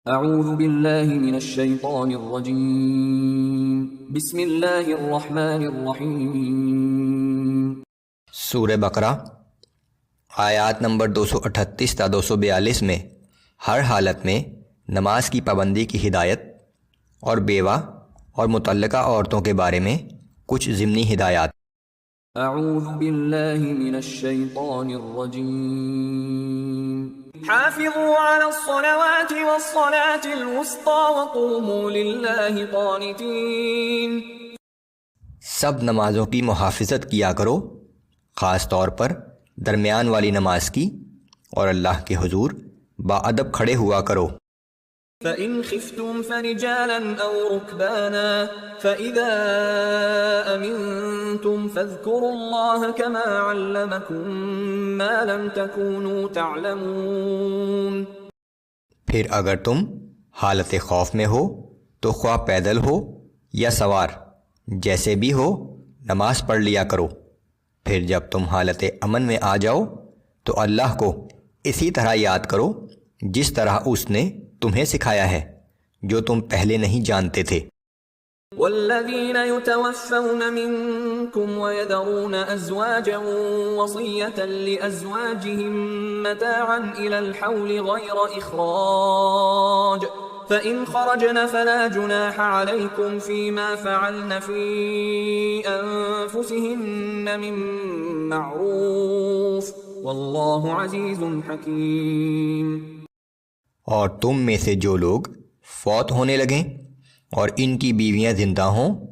اعوذ باللہ من الشیطان الرجیم بسم اللہ الرحمن الرحیم۔ سورہ بقرہ آیات نمبر 238 تا 242 میں ہر حالت میں نماز کی پابندی کی ہدایت اور بیوہ اور متعلقہ عورتوں کے بارے میں کچھ ضمنی ہدایات۔ اعوذ باللہ من الشیطان الرجیم۔ حافظوا على الصلوات والصلاة الوسطى وقوموا للہ قانتین۔ سب نمازوں کی محافظت کیا کرو، خاص طور پر درمیان والی نماز کی، اور اللہ کے حضور باادب کھڑے ہوا کرو۔ فَإِنْ خِفْتُمْ فَرِجَالًا أَوْ رُكْبَانًا فَإِذَا أَمِنْتُمْ فَاذْكُرُوا اللَّهَ كَمَا عَلَّمَكُمْ مَا لَمْ تَكُونُوا تَعْلَمُونَ۔ پھر اگر تم حالت خوف میں ہو تو خواہ پیدل ہو یا سوار، جیسے بھی ہو نماز پڑھ لیا کرو۔ پھر جب تم حالت امن میں آ جاؤ تو اللہ کو اسی طرح یاد کرو جس طرح اس نے تمہیں سکھایا ہے، جو تم پہلے نہیں جانتے تھے۔ والذین یتوفون منکم ویذرون ازواجا وصیة لازواجهم متاعا الى الحول غیر اخراج فإن خرجن فلا جناح عليكم فيما فعلن في أنفسهن من معروف والله عزيز حكيم۔ اور تم میں سے جو لوگ فوت ہونے لگیں اور ان کی بیویاں زندہ ہوں،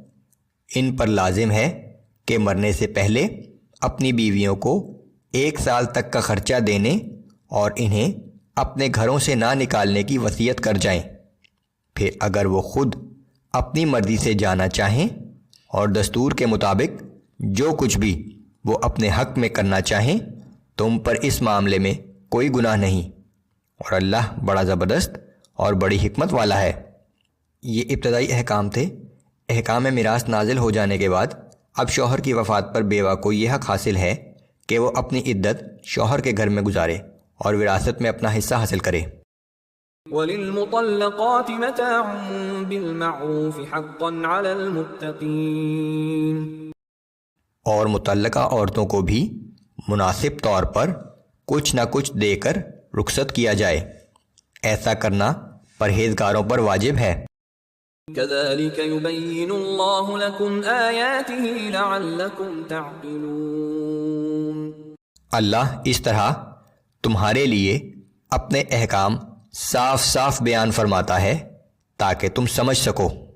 ان پر لازم ہے کہ مرنے سے پہلے اپنی بیویوں کو 1 سال تک کا خرچہ دینے اور انہیں اپنے گھروں سے نہ نکالنے کی وصیت کر جائیں۔ پھر اگر وہ خود اپنی مرضی سے جانا چاہیں اور دستور کے مطابق جو کچھ بھی وہ اپنے حق میں کرنا چاہیں، تم پر اس معاملے میں کوئی گناہ نہیں، اور اللہ بڑا زبردست اور بڑی حکمت والا ہے۔ یہ ابتدائی احکام تھے۔ احکام میراث نازل ہو جانے کے بعد اب شوہر کی وفات پر بیوہ کو یہ حق حاصل ہے کہ وہ اپنی عدت شوہر کے گھر میں گزارے اور وراثت میں اپنا حصہ حاصل کرے۔ وَلِلْمُطَلَّقَاتِ مَتَاعٌ بِالْمَعْرُوفِ حَقًّا عَلَى الْمُتَّقِينَ۔ اور متعلقہ عورتوں کو بھی مناسب طور پر کچھ نہ کچھ دے کر رخصت کیا جائے، ایسا کرنا پرہیزگاروں پر واجب ہے۔ كَذَلِكَ يُبَيِّنُ اللَّهُ لَكُمْ آيَاتِهِ لَعَلَّكُمْ تَعْقِلُونَ۔ اللہ اس طرح تمہارے لیے اپنے احکام صاف صاف بیان فرماتا ہے تاکہ تم سمجھ سکو۔